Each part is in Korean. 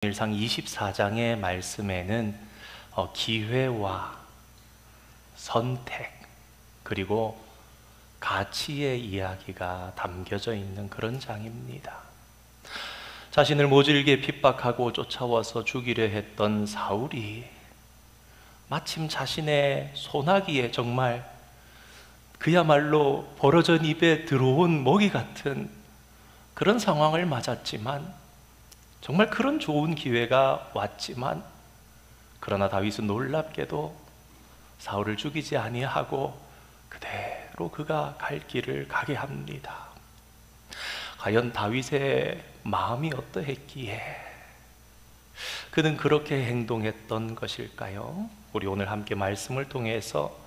일상 24장의 말씀에는 기회와 선택 그리고 가치의 이야기가 담겨져 있는 그런 장입니다. 자신을 모질게 핍박하고 쫓아와서 죽이려 했던 사울이 마침 자신의 소나기에 정말 그야말로 벌어진 입에 들어온 먹이 같은 그런 상황을 맞았지만, 정말 그런 좋은 기회가 왔지만, 그러나 다윗은 놀랍게도 사울을 죽이지 아니하고 그대로 그가 갈 길을 가게 합니다. 과연 다윗의 마음이 어떠했기에 그는 그렇게 행동했던 것일까요? 우리 오늘 함께 말씀을 통해서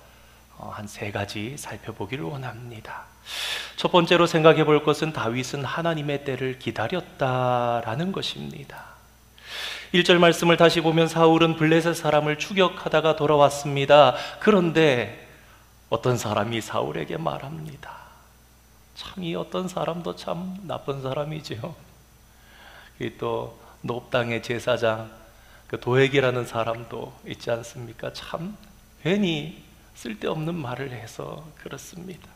한 세 가지 살펴보기를 원합니다. 첫 번째로 생각해 볼 것은 다윗은 하나님의 때를 기다렸다라는 것입니다. 1절 말씀을 다시 보면 사울은 블레셋 사람을 추격하다가 돌아왔습니다. 그런데 어떤 사람이 사울에게 말합니다. 참, 이 어떤 사람도 참 나쁜 사람이죠. 또 놉당의 제사장 그 도액이라는 사람도 있지 않습니까? 참 괜히 쓸데없는 말을 해서 그렇습니다.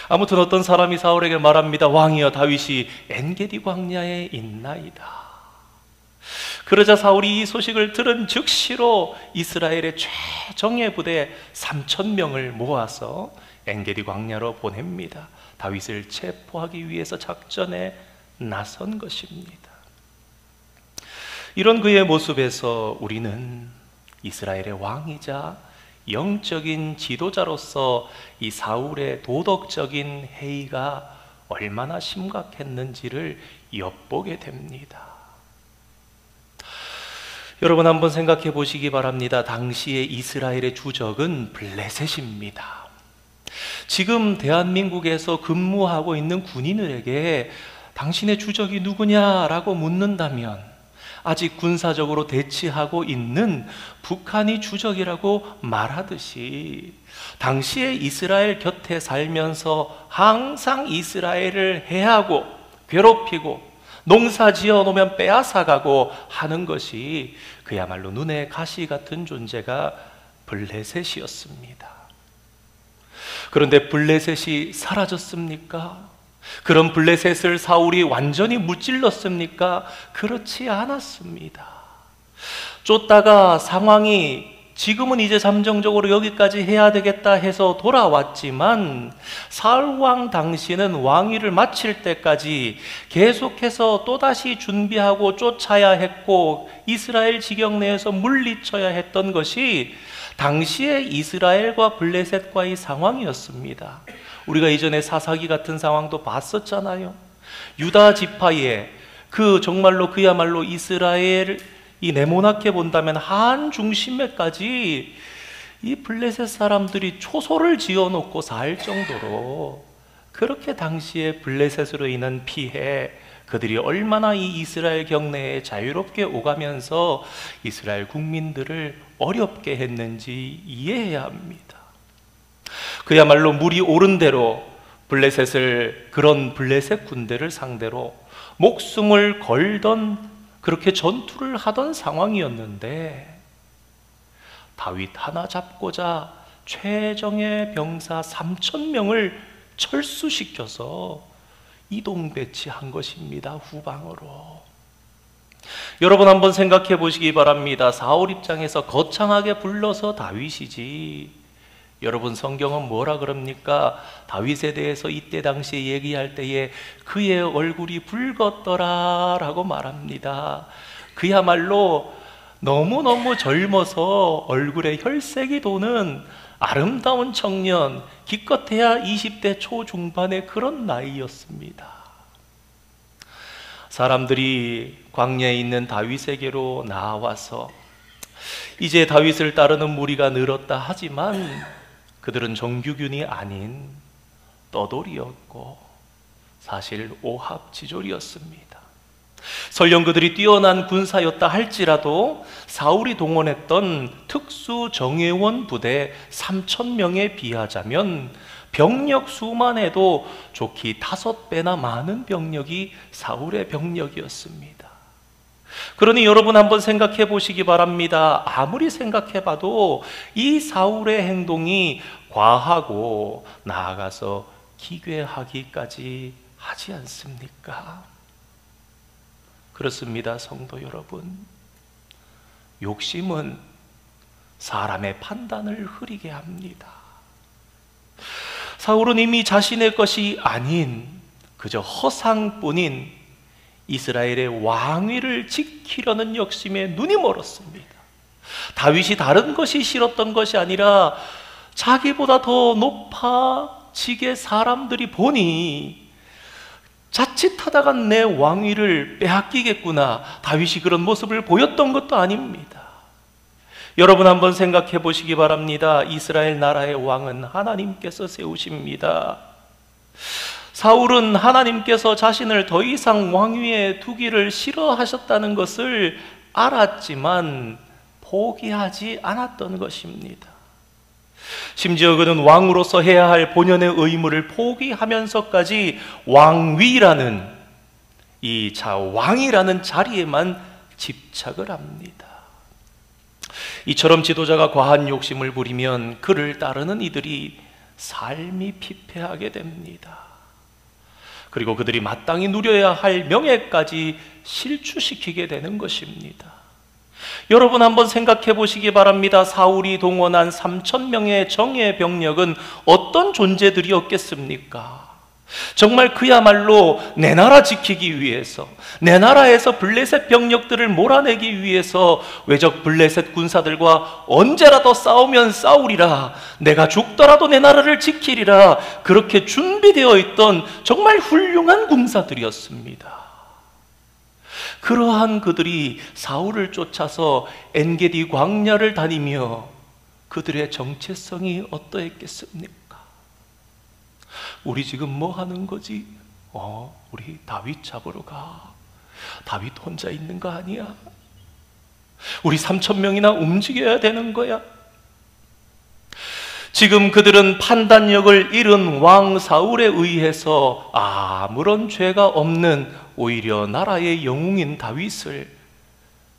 아무튼 어떤 사람이 사울에게 말합니다. 왕이여, 다윗이 엔게디 광야에 있나이다. 그러자 사울이 이 소식을 들은 즉시로 이스라엘의 최정예 부대 3,000명을 모아서 엔게디 광야로 보냅니다. 다윗을 체포하기 위해서 작전에 나선 것입니다. 이런 그의 모습에서 우리는 이스라엘의 왕이자 영적인 지도자로서 이 사울의 도덕적인 해이가 얼마나 심각했는지를 엿보게 됩니다. 여러분, 한번 생각해 보시기 바랍니다. 당시의 이스라엘의 주적은 블레셋입니다. 지금 대한민국에서 근무하고 있는 군인들에게 당신의 주적이 누구냐라고 묻는다면 아직 군사적으로 대치하고 있는 북한이 주적이라고 말하듯이, 당시에 이스라엘 곁에 살면서 항상 이스라엘을 해하고 괴롭히고 농사 지어 놓으면 빼앗아가고 하는 것이 그야말로 눈에 가시 같은 존재가 블레셋이었습니다. 그런데 블레셋이 사라졌습니까? 그런 블레셋을 사울이 완전히 무찔렀습니까? 그렇지 않았습니다. 쫓다가 상황이 지금은 이제 잠정적으로 여기까지 해야 되겠다 해서 돌아왔지만, 사울 왕 당시는 왕위를 마칠 때까지 계속해서 또다시 준비하고 쫓아야 했고 이스라엘 지경 내에서 물리쳐야 했던 것이 당시의 이스라엘과 블레셋과의 상황이었습니다. 우리가 이전에 사사기 같은 상황도 봤었잖아요. 유다 지파의 정말로 그야말로 이스라엘이 네모나게 본다면 한 중심에까지 이 블레셋 사람들이 초소를 지어놓고 살 정도로, 그렇게 당시에 블레셋으로 인한 피해, 그들이 얼마나 이 이스라엘 경내에 자유롭게 오가면서 이스라엘 국민들을 어렵게 했는지 이해해야 합니다. 그야말로 물이 오른 대로 그런 블레셋 군대를 상대로 목숨을 걸던, 그렇게 전투를 하던 상황이었는데, 다윗 하나 잡고자 최정예 병사 3,000명을 철수시켜서 이동 배치한 것입니다. 후방으로. 여러분, 한번 생각해 보시기 바랍니다. 사울 입장에서 거창하게 불러서 다윗이지, 여러분, 성경은 뭐라 그럽니까? 다윗에 대해서 이때 당시에 얘기할 때에 그의 얼굴이 붉었더라 라고 말합니다. 그야말로 너무너무 젊어서 얼굴에 혈색이 도는 아름다운 청년, 기껏해야 20대 초중반의 그런 나이였습니다. 사람들이 광야에 있는 다윗에게로 나와서 이제 다윗을 따르는 무리가 늘었다 하지만 그들은 정규군이 아닌 떠돌이였고 사실 오합지졸이었습니다. 설령 그들이 뛰어난 군사였다 할지라도 사울이 동원했던 특수 정예원 부대 3,000명에 비하자면 병력 수만 해도 좋기 5배나 많은 병력이 사울의 병력이었습니다. 그러니 여러분 한번 생각해 보시기 바랍니다. 아무리 생각해 봐도 이 사울의 행동이 과하고 나아가서 기괴하기까지 하지 않습니까? 그렇습니다, 성도 여러분. 욕심은 사람의 판단을 흐리게 합니다. 사울은 이미 자신의 것이 아닌 그저 허상뿐인 이스라엘의 왕위를 지키려는 욕심에 눈이 멀었습니다. 다윗이 다른 것이 싫었던 것이 아니라 자기보다 더 높아지게 사람들이 보니 자칫하다가 내 왕위를 빼앗기겠구나, 다윗이 그런 모습을 보였던 것도 아닙니다. 여러분 한번 생각해 보시기 바랍니다. 이스라엘 나라의 왕은 하나님께서 세우십니다. 사울은 하나님께서 자신을 더 이상 왕위에 두기를 싫어하셨다는 것을 알았지만 포기하지 않았던 것입니다. 심지어 그는 왕으로서 해야 할 본연의 의무를 포기하면서까지 왕위라는 왕이라는 자리에만 집착을 합니다. 이처럼 지도자가 과한 욕심을 부리면 그를 따르는 이들이 삶이 피폐하게 됩니다. 그리고 그들이 마땅히 누려야 할 명예까지 실추시키게 되는 것입니다. 여러분 한번 생각해 보시기 바랍니다. 사울이 동원한 3,000명의 정예 병력은 어떤 존재들이었겠습니까? 정말 그야말로 내 나라 지키기 위해서, 내 나라에서 블레셋 병력들을 몰아내기 위해서 외적 블레셋 군사들과 언제라도 싸우면 싸우리라, 내가 죽더라도 내 나라를 지키리라, 그렇게 준비되어 있던 정말 훌륭한 군사들이었습니다. 그러한 그들이 사울을 쫓아서 엔게디 광야를 다니며 그들의 정체성이 어떠했겠습니까? 우리 지금 뭐 하는 거지? 우리 다윗 잡으러 가. 다윗 혼자 있는 거 아니야? 우리 3,000명이나 움직여야 되는 거야. 지금 그들은 판단력을 잃은 왕 사울에 의해서 아무런 죄가 없는 오히려 나라의 영웅인 다윗을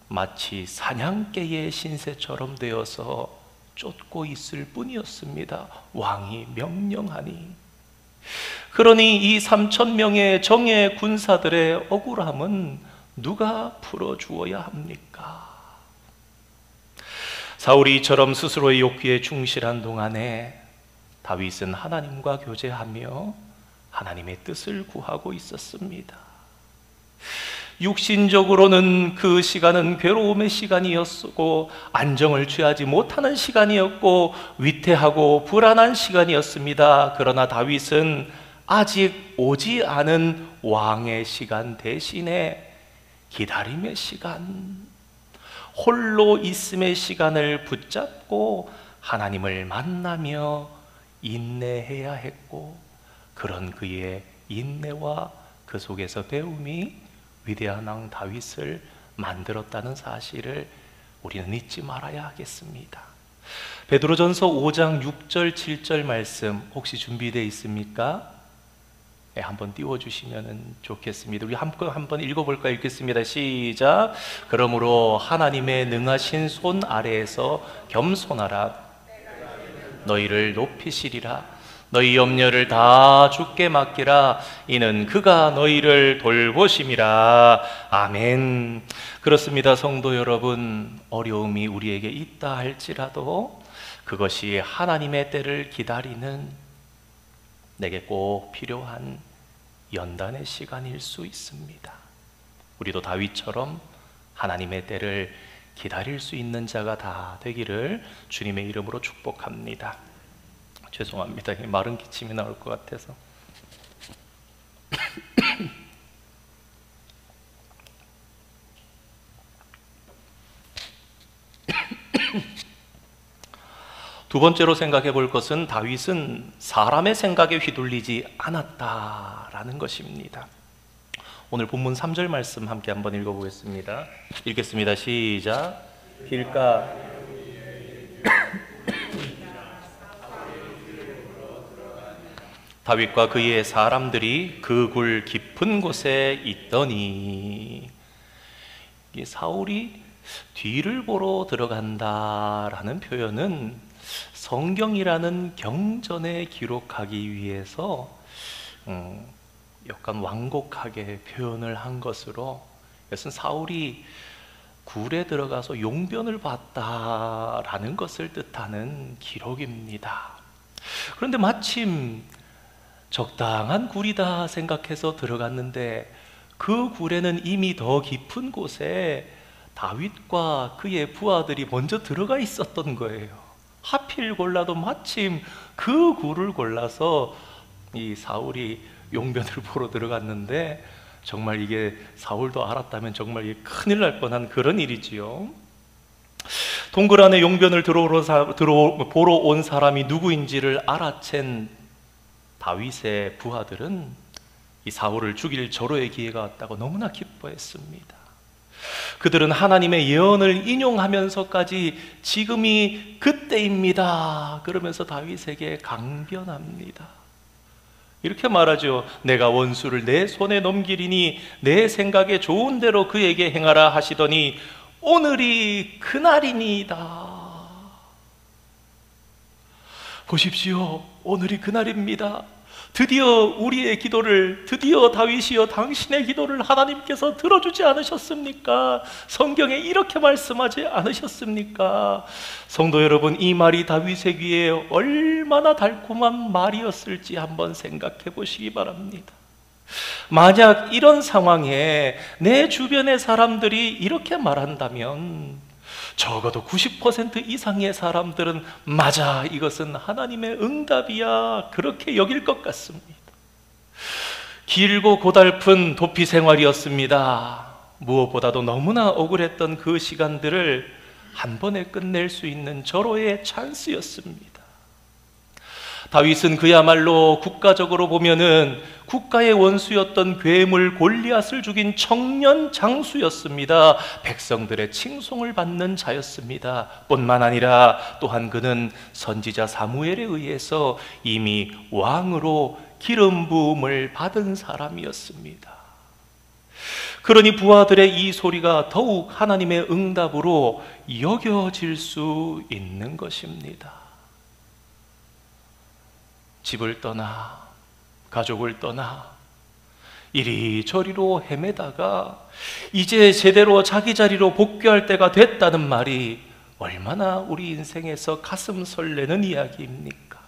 마치 사냥개의 신세처럼 되어서 쫓고 있을 뿐이었습니다. 왕이 명령하니. 그러니 이 3,000명의 정예 군사들의 억울함은 누가 풀어주어야 합니까? 사울이 이처럼 스스로의 욕구에 충실한 동안에 다윗은 하나님과 교제하며 하나님의 뜻을 구하고 있었습니다. 육신적으로는 그 시간은 괴로움의 시간이었고 안정을 취하지 못하는 시간이었고 위태하고 불안한 시간이었습니다. 그러나 다윗은 아직 오지 않은 왕의 시간 대신에 기다림의 시간, 홀로 있음의 시간을 붙잡고 하나님을 만나며 인내해야 했고, 그런 그의 인내와 그 속에서 배움이 위대한 왕 다윗을 만들었다는 사실을 우리는 잊지 말아야 하겠습니다. 베드로전서 5장 6절 7절 말씀 혹시 준비되어 있습니까? 네, 한번 띄워주시면 좋겠습니다. 우리 한번 읽어볼까요? 읽겠습니다. 시작. 그러므로 하나님의 능하신 손 아래에서 겸손하라. 너희를 높이시리라. 너희 염려를 다 주께 맡기라. 이는 그가 너희를 돌보심이라. 아멘. 그렇습니다. 성도 여러분, 어려움이 우리에게 있다 할지라도 그것이 하나님의 때를 기다리는 내게 꼭 필요한 연단의 시간일 수 있습니다. 우리도 다윗처럼 하나님의 때를 기다릴 수 있는 자가 다 되기를 주님의 이름으로 축복합니다. 죄송합니다. 마른 기침이 나올 것 같아서. 두 번째로 생각해 볼 것은 다윗은 사람의 생각에 휘둘리지 않았다라는 것입니다. 오늘 본문 3절 말씀 함께 한번 읽어보겠습니다. 읽겠습니다. 시작. 길가 다윗과 그의 사람들이 그 굴 깊은 곳에 있더니, 이 사울이 뒤를 보러 들어간다라는 표현은 성경이라는 경전에 기록하기 위해서 약간 완곡하게 표현을 한 것으로, 이것은 사울이 굴에 들어가서 용변을 봤다라는 것을 뜻하는 기록입니다. 그런데 마침 적당한 굴이다 생각해서 들어갔는데 그 굴에는 이미 더 깊은 곳에 다윗과 그의 부하들이 먼저 들어가 있었던 거예요. 하필 골라도 마침 그 굴을 골라서 이 사울이 용변을 보러 들어갔는데, 정말 이게 사울도 알았다면 정말 큰일 날 뻔한 그런 일이지요. 동굴 안에 용변을 보러 온 사람이 누구인지를 알아챈 다윗의 부하들은 이 사울을 죽일 절호의 기회가 왔다고 너무나 기뻐했습니다. 그들은 하나님의 예언을 인용하면서까지 지금이 그때입니다 그러면서 다윗에게 강변합니다. 이렇게 말하죠. 내가 원수를 내 손에 넘기리니 내 생각에 좋은 대로 그에게 행하라 하시더니 오늘이 그날이니이다. 보십시오, 오늘이 그날입니다. 드디어 우리의 기도를, 드디어 다윗이여 당신의 기도를 하나님께서 들어주지 않으셨습니까? 성경에 이렇게 말씀하지 않으셨습니까? 성도 여러분, 이 말이 다윗의 귀에 얼마나 달콤한 말이었을지 한번 생각해 보시기 바랍니다. 만약 이런 상황에 내 주변의 사람들이 이렇게 말한다면 적어도 90% 이상의 사람들은 맞아, 이것은 하나님의 응답이야, 그렇게 여길 것 같습니다. 길고 고달픈 도피 생활이었습니다. 무엇보다도 너무나 억울했던 그 시간들을 한 번에 끝낼 수 있는 절호의 찬스였습니다. 다윗은 그야말로 국가적으로 보면은 국가의 원수였던 괴물 골리앗을 죽인 청년 장수였습니다. 백성들의 칭송을 받는 자였습니다. 뿐만 아니라 또한 그는 선지자 사무엘에 의해서 이미 왕으로 기름 부음을 받은 사람이었습니다. 그러니 부하들의 이 소리가 더욱 하나님의 응답으로 여겨질 수 있는 것입니다. 집을 떠나 가족을 떠나 이리저리로 헤매다가 이제 제대로 자기 자리로 복귀할 때가 됐다는 말이 얼마나 우리 인생에서 가슴 설레는 이야기입니까?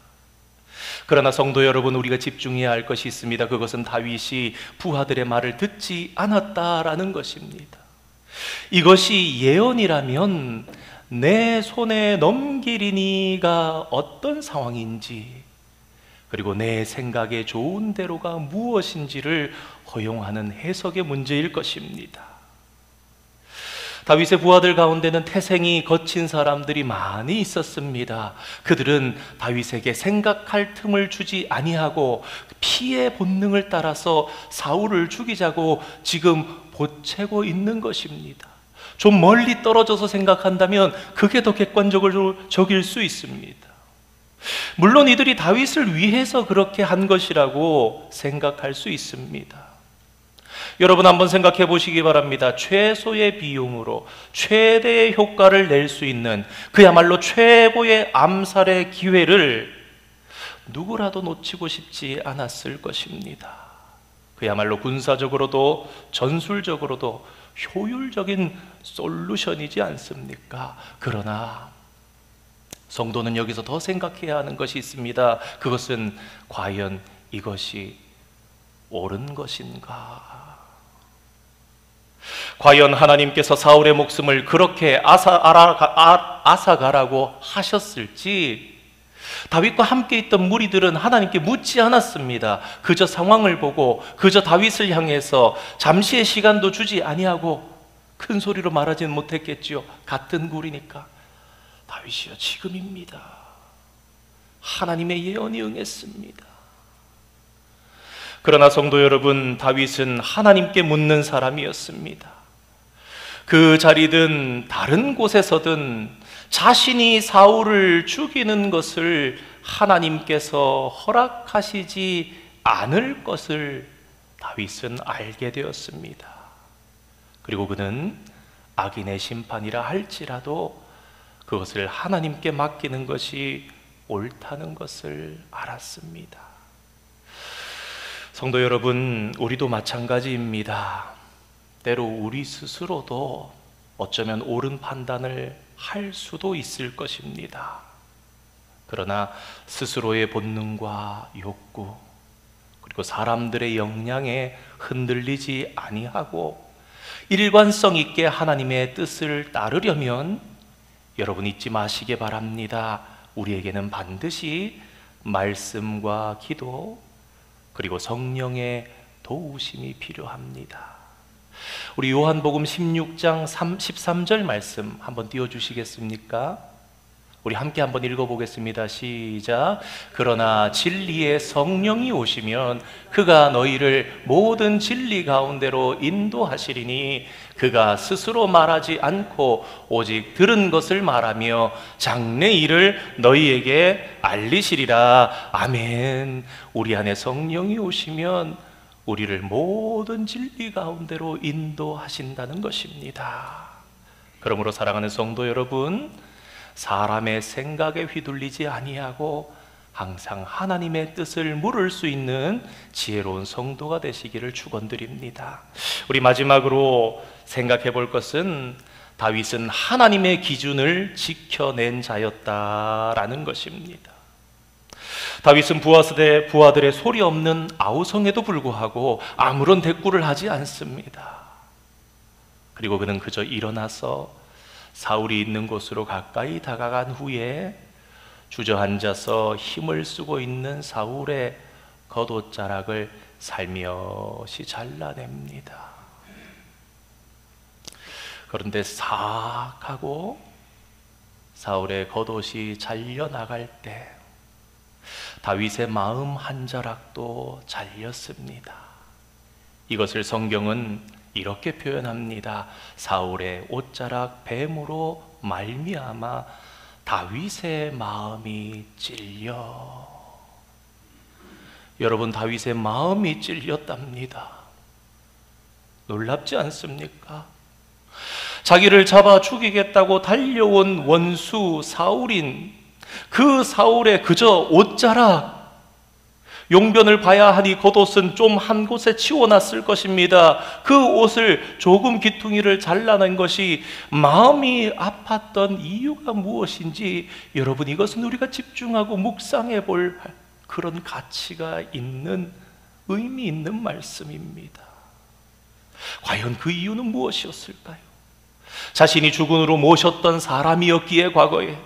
그러나 성도 여러분, 우리가 집중해야 할 것이 있습니다. 그것은 다윗이 부하들의 말을 듣지 않았다라는 것입니다. 이것이 예언이라면 내 손에 넘기리니가 어떤 상황인지, 그리고 내 생각에 좋은 대로가 무엇인지를 허용하는 해석의 문제일 것입니다. 다윗의 부하들 가운데는 태생이 거친 사람들이 많이 있었습니다. 그들은 다윗에게 생각할 틈을 주지 아니하고 피의 본능을 따라서 사울을 죽이자고 지금 보채고 있는 것입니다. 좀 멀리 떨어져서 생각한다면 그게 더 객관적으로 적일 수 있습니다. 물론 이들이 다윗을 위해서 그렇게 한 것이라고 생각할 수 있습니다. 여러분 한번 생각해 보시기 바랍니다. 최소의 비용으로 최대의 효과를 낼 수 있는 그야말로 최고의 암살의 기회를 누구라도 놓치고 싶지 않았을 것입니다. 그야말로 군사적으로도 전술적으로도 효율적인 솔루션이지 않습니까? 그러나 성도는 여기서 더 생각해야 하는 것이 있습니다. 그것은 과연 이것이 옳은 것인가? 과연 하나님께서 사울의 목숨을 그렇게 앗아가라고 하셨을지 다윗과 함께 있던 무리들은 하나님께 묻지 않았습니다. 그저 상황을 보고 그저 다윗을 향해서 잠시의 시간도 주지 아니하고 큰 소리로 말하지는 못했겠지요. 같은 굴이니까. 다윗이여 지금입니다. 하나님의 예언이 응했습니다. 그러나 성도 여러분, 다윗은 하나님께 묻는 사람이었습니다. 그 자리든 다른 곳에서든 자신이 사울을 죽이는 것을 하나님께서 허락하시지 않을 것을 다윗은 알게 되었습니다. 그리고 그는 악인의 심판이라 할지라도 그것을 하나님께 맡기는 것이 옳다는 것을 알았습니다. 성도 여러분, 우리도 마찬가지입니다. 때로 우리 스스로도 어쩌면 옳은 판단을 할 수도 있을 것입니다. 그러나 스스로의 본능과 욕구, 그리고 사람들의 영향에 흔들리지 아니하고 일관성 있게 하나님의 뜻을 따르려면 여러분 잊지 마시기 바랍니다. 우리에게는 반드시 말씀과 기도, 그리고 성령의 도우심이 필요합니다. 우리 요한복음 16장 13절 말씀 한번 띄워주시겠습니까? 우리 함께 한번 읽어보겠습니다. 시작. 그러나 진리의 성령이 오시면 그가 너희를 모든 진리 가운데로 인도하시리니 그가 스스로 말하지 않고 오직 들은 것을 말하며 장래 일을 너희에게 알리시리라. 아멘. 우리 안에 성령이 오시면 우리를 모든 진리 가운데로 인도하신다는 것입니다. 그러므로 사랑하는 성도 여러분, 사람의 생각에 휘둘리지 아니하고 항상 하나님의 뜻을 물을 수 있는 지혜로운 성도가 되시기를 축원드립니다. 우리 마지막으로 생각해 볼 것은 다윗은 하나님의 기준을 지켜낸 자였다라는 것입니다. 다윗은 부하들의 소리 없는 아우성에도 불구하고 아무런 대꾸를 하지 않습니다. 그리고 그는 그저 일어나서 사울이 있는 곳으로 가까이 다가간 후에 주저앉아서 힘을 쓰고 있는 사울의 겉옷자락을 살며시 잘라냅니다. 그런데 싹 하고 사울의 겉옷이 잘려나갈 때 다윗의 마음 한 자락도 잘렸습니다. 이것을 성경은 이렇게 표현합니다. 사울의 옷자락 뱀으로 말미암아 다윗의 마음이 찔려. 여러분, 다윗의 마음이 찔렸답니다. 놀랍지 않습니까? 자기를 잡아 죽이겠다고 달려온 원수 사울인 그 사울의 그저 옷자락, 용변을 봐야 하니 겉옷은 좀 한 곳에 치워놨을 것입니다. 그 옷을 조금 귀퉁이를 잘라낸 것이 마음이 아팠던 이유가 무엇인지 여러분, 이것은 우리가 집중하고 묵상해 볼 그런 가치가 있는, 의미 있는 말씀입니다. 과연 그 이유는 무엇이었을까요? 자신이 주군으로 모셨던 사람이었기에 과거에,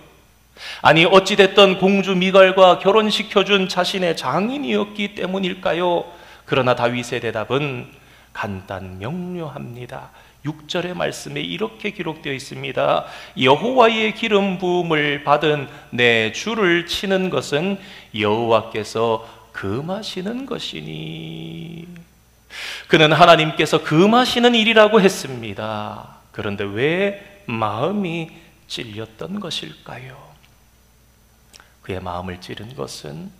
아니 어찌됐던 공주 미갈과 결혼시켜준 자신의 장인이었기 때문일까요? 그러나 다윗의 대답은 간단 명료합니다. 6절의 말씀에 이렇게 기록되어 있습니다. 여호와의 기름 부음을 받은 내 주를 치는 것은 여호와께서 금하시는 것이니. 그는 하나님께서 금하시는 일이라고 했습니다. 그런데 왜 마음이 찔렸던 것일까요? 그의 마음을 찌른 것은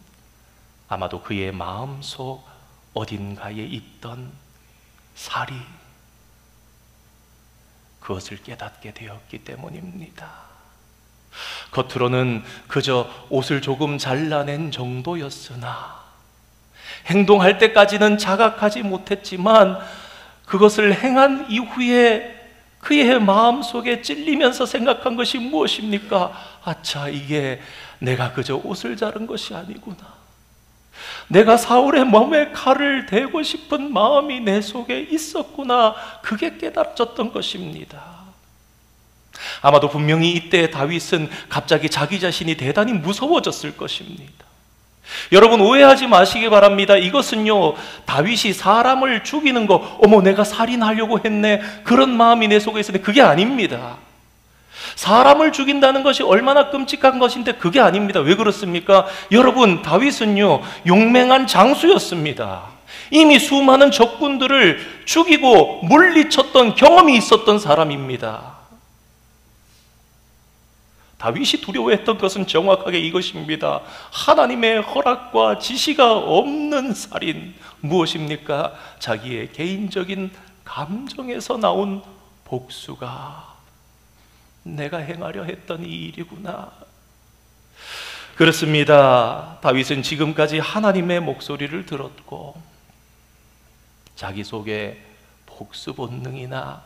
아마도 그의 마음속 어딘가에 있던 살이, 그것을 깨닫게 되었기 때문입니다. 겉으로는 그저 옷을 조금 잘라낸 정도였으나 행동할 때까지는 자각하지 못했지만 그것을 행한 이후에 그의 마음속에 찔리면서 생각한 것이 무엇입니까? 아차, 이게 내가 그저 옷을 자른 것이 아니구나. 내가 사울의 몸에 칼을 대고 싶은 마음이 내 속에 있었구나. 그게 깨달아졌던 것입니다. 아마도 분명히 이때 다윗은 갑자기 자기 자신이 대단히 무서워졌을 것입니다. 여러분, 오해하지 마시기 바랍니다. 이것은요, 다윗이 사람을 죽이는 거, 어머 내가 살인하려고 했네, 그런 마음이 내 속에 있었는데 그게 아닙니다. 사람을 죽인다는 것이 얼마나 끔찍한 것인데 그게 아닙니다. 왜 그렇습니까? 여러분, 다윗은요 용맹한 장수였습니다. 이미 수많은 적군들을 죽이고 물리쳤던 경험이 있었던 사람입니다. 다윗이 두려워했던 것은 정확하게 이것입니다. 하나님의 허락과 지시가 없는 살인. 무엇입니까? 자기의 개인적인 감정에서 나온 복수가 내가 행하려 했던 이 일이구나. 그렇습니다. 다윗은 지금까지 하나님의 목소리를 들었고 자기 속에 복수 본능이나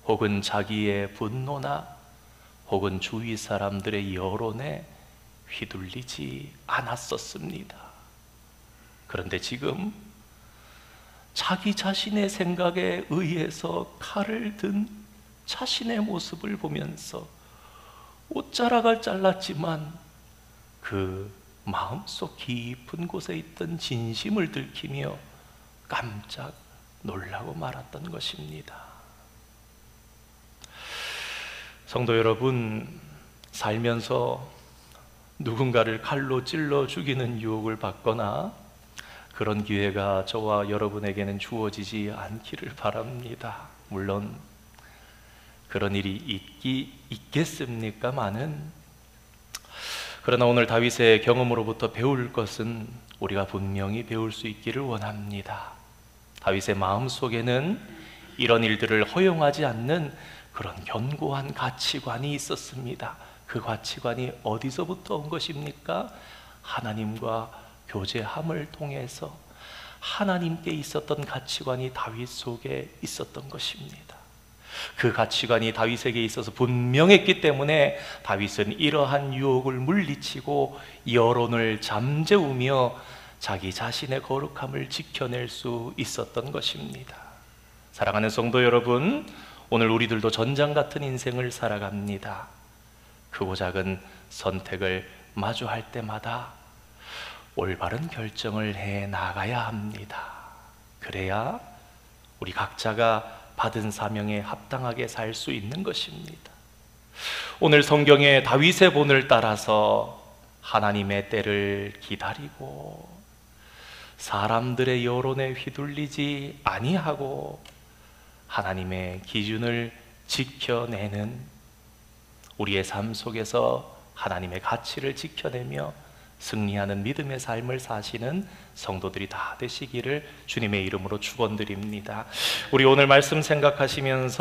혹은 자기의 분노나 혹은 주위 사람들의 여론에 휘둘리지 않았었습니다. 그런데 지금 자기 자신의 생각에 의해서 칼을 든 자신의 모습을 보면서 옷자락을 잘랐지만 그 마음속 깊은 곳에 있던 진심을 들키며 깜짝 놀라고 말았던 것입니다. 성도 여러분, 살면서 누군가를 칼로 찔러 죽이는 유혹을 받거나 그런 기회가 저와 여러분에게는 주어지지 않기를 바랍니다. 물론 그런 일이 있겠습니까마는, 그러나 오늘 다윗의 경험으로부터 배울 것은 우리가 분명히 배울 수 있기를 원합니다. 다윗의 마음속에는 이런 일들을 허용하지 않는 그런 견고한 가치관이 있었습니다. 그 가치관이 어디서부터 온 것입니까? 하나님과 교제함을 통해서 하나님께 있었던 가치관이 다윗 속에 있었던 것입니다. 그 가치관이 다윗에게 있어서 분명했기 때문에 다윗은 이러한 유혹을 물리치고 여론을 잠재우며 자기 자신의 거룩함을 지켜낼 수 있었던 것입니다. 사랑하는 성도 여러분, 오늘 우리들도 전장 같은 인생을 살아갑니다. 크고 작은 선택을 마주할 때마다 올바른 결정을 해 나가야 합니다. 그래야 우리 각자가 받은 사명에 합당하게 살 수 있는 것입니다. 오늘 성경의 다윗의 본을 따라서 하나님의 때를 기다리고 사람들의 여론에 휘둘리지 아니하고 하나님의 기준을 지켜내는 우리의 삶 속에서 하나님의 가치를 지켜내며 승리하는 믿음의 삶을 사시는 성도들이 다 되시기를 주님의 이름으로 축원드립니다. 우리 오늘 말씀 생각하시면서